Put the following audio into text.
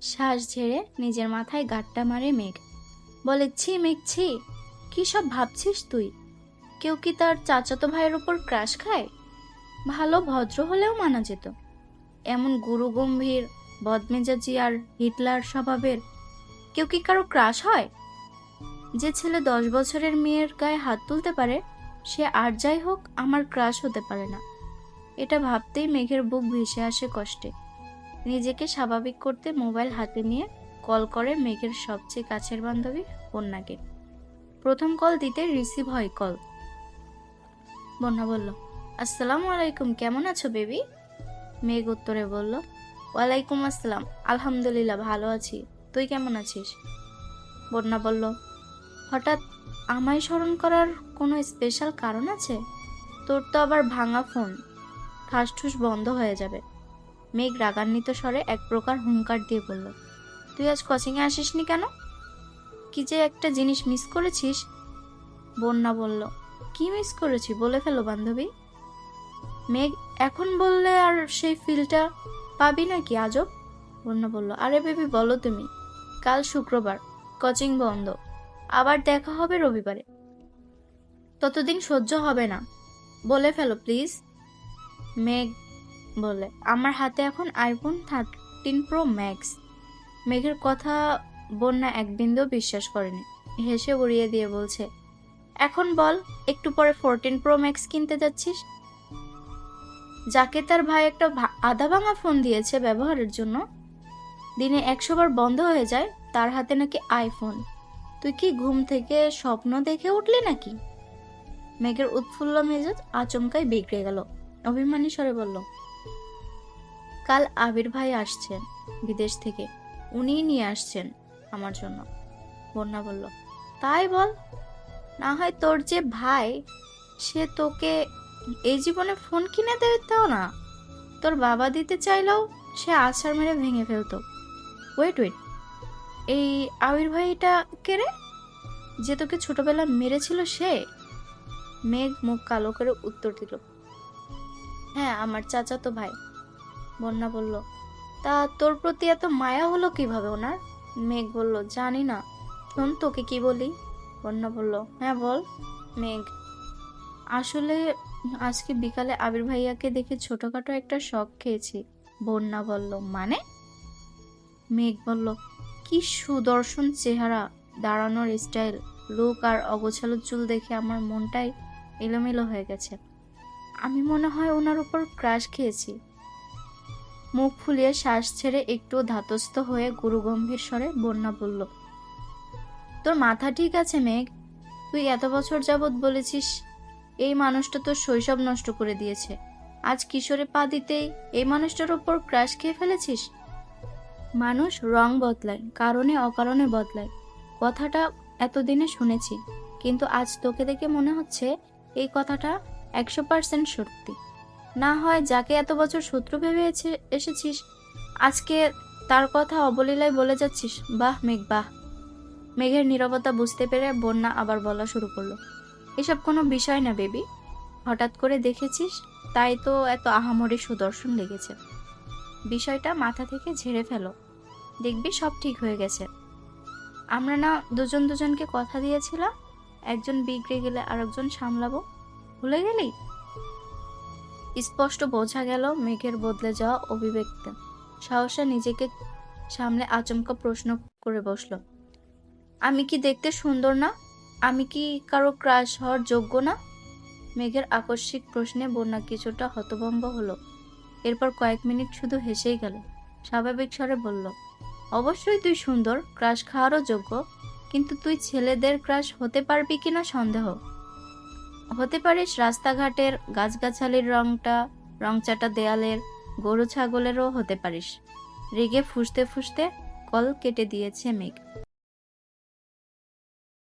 শ্বাস ঝেড়ে নিজের মাথায় গাঁটটা মারে মেঘ। বলে, ছি মেঘ ছি, কি সব ভাবছিস তুই? কেউ কি তার চাচাতো ভাইয়ের উপর ক্রাশ খায়? ভালো ভদ্র হলেও মানা যেত, এমন গুরু গম্ভীর বদমেজাজি আর হিটলার স্বভাবের কেউ কি কারো ক্রাশ হয়? যে ছেলে 10 বছরের মেয়ের গায়ে হাত তুলতে পারে, সে আর যাই হোক আমার ক্রাশ হতে পারে না। এটা ভাবতেই মেঘের বুক ভেসে আসে কষ্টে। নিজেকে স্বাভাবিক করতে মোবাইল হাতে নিয়ে কল করে মেঘের সবচেয়ে কাছের বান্ধবী বন্যাকে। প্রথম কল দিতে রিসিভ হয় কল। বন্যা বলল, আসসালামু আলাইকুম, কেমন আছো বেবি? মেঘ উত্তরে বলল, ওয়ালাইকুম আসসালাম, আলহামদুলিল্লাহ ভালো আছি, তুই কেমন আছিস? বন্যা বলল, হঠাৎ আমায় স্মরণ করার কোনো স্পেশাল কারণ আছে? তোর তো আবার ভাঙা ফোন, ঠাসঠুস বন্ধ হয়ে যাবে। মেঘ রাগান্বিত স্বরে এক প্রকার হুঙ্কার দিয়ে বলল, তুই আজ কোচিংয়ে আসিসনি কেন? কি যে একটা জিনিস মিস করেছিস? বন্যা বলল, কি মিস করেছি বলে ফেলো বান্ধবী। মেঘ, এখন বললে আর সেই ফিলটা পাবি নাকি আজব? বন্যা বলল, আরে বেবি বলো তুমি, কাল শুক্রবার, কোচিং বন্ধ, আবার দেখা হবে রবিবারে, ততদিন সহ্য হবে না, বলে ফেলো প্লিজ। মেঘ বলে, আমার হাতে এখন আইফোন 13 Pro Max। মেঘের কথা বন্যা এক বিন্দু বিশ্বাস করেনি, হেসে উড়িয়ে দিয়ে বলছে, এখন বল, একটু পরে 14 Pro Max কিনতে যাচ্ছিস? যাকে তার ভাই একটা আধা ভাঙা ফোন দিয়েছে ব্যবহারের জন্য, দিনে 100 বার বন্ধ হয়ে যায়, তার হাতে নাকি আইফোন। তুই কি ঘুম থেকে স্বপ্ন দেখে উঠলি নাকি? মেঘের উৎফুল্ল মেজাজ আচমকাই বিগড়ে গেল। অভিমানী স্বরে বলল, কাল আবির ভাই আসছেন বিদেশ থেকে, উনিই নিয়ে আসছেন আমার জন্য। বন্যা বলল, তাই বল, না হয় তোর যে ভাই, সে তোকে এই জীবনে ফোন কিনে দিতেও না, তোর বাবা দিতে চাইলেও সে আছাড় মেরে ভেঙে ফেলতো। ওয়েট ওয়েট, এই আবির ভাইটা কে রে, যে তোকে ছোটবেলা মেরেছিল সে? মেঘ মুখ কালো করে উত্তর দিল, হ্যাঁ আমার চাচাতো ভাই। বন্যা বলল, তা তোর প্রতি এত মায়া হলো কিভাবে ওনার? মেঘ বলল, জানি না, শোন তোকে কি বলি। বন্যা বলল, হ্যাঁ বল। মেঘ, আসলে আজকে বিকালে আবির ভাইয়াকে দেখে ছোটখাটো একটা শক খেয়েছি। বন্যা বলল, মানে? মেঘ বলল, কি সুদর্শন চেহারা, দাঁড়ানোর স্টাইল, লুক আর অগোছালো চুল দেখে আমার মনটাই এলোমেলো হয়ে গেছে। আমি মনে হয় ওনার উপর ক্রাশ খেয়েছি। মুখ ফুলিয়ে শ্বাস ছেড়ে একটু ধাতস্থ হয়ে গুরুগম্ভীর স্বরে বন্যা বলল, তোর মাথা ঠিক আছে মেঘ? তুই এত বছর যাবৎ বলেছিস এই মানুষটা তোর শৈশব নষ্ট করে দিয়েছে, আজ কিশোরে পা দিতেই এই মানুষটার উপর ক্রাশ খেয়ে ফেলেছিস? মানুষ রং বদলায়, কারণে অকারণে বদলায়, কথাটা এতদিনে শুনেছি, কিন্তু আজ তোকে দেখে মনে হচ্ছে এই কথাটা 100% সত্যি। না হয় যাকে এত বছর শত্রু ভেবে এসেছিস, আজকে তার কথা অবলীলায় বলে যাচ্ছিস। বাহ মেঘ বাহ। মেঘের নীরবতা বুঝতে পেরে বন্যা আবার বলা শুরু করলো, এসব কোনো বিষয় না বেবি, হঠাৎ করে দেখেছিস তাই তো এত আহামরি সুদর্শন লেগেছে। বিষয়টা মাথা থেকে ঝেড়ে ফেলো, দেখবি সব ঠিক হয়ে গেছে। আমরা না দুজন দুজনকে কথা দিয়েছিলাম, একজন বিগড়ে গেলে আরেকজন সামলাবো, ভুলে গেলি? স্পষ্ট বোঝা গেল মেঘের বদলে যাওয়া অভিব্যক্তি। সাহসা নিজেকে সামলে আচমকা প্রশ্ন করে বসলো, আমি কি দেখতে সুন্দর না? আমি কি কারো ক্রাশ হওয়ার যোগ্য না? মেঘের আকস্মিক প্রশ্নে বন্যা কিছুটা হতভম্ব হলো, এরপর কয়েক মিনিট শুধু হেসেই গেল। স্বাভাবিক স্বরে বলল, অবশ্যই তুই সুন্দর, ক্রাশ খাওয়ারও যোগ্য, কিন্তু তুই ছেলেদের ক্রাশ হতে পারবি কিনা সন্দেহ। হতে পারিস রাস্তাঘাটের গাছগাছালির রংচাটা দেয়ালের, গরু ছাগলেরও হতে পারিস। রেগে ফুঁসতে ফুঁসতে কল কেটে দিয়েছে মেঘ।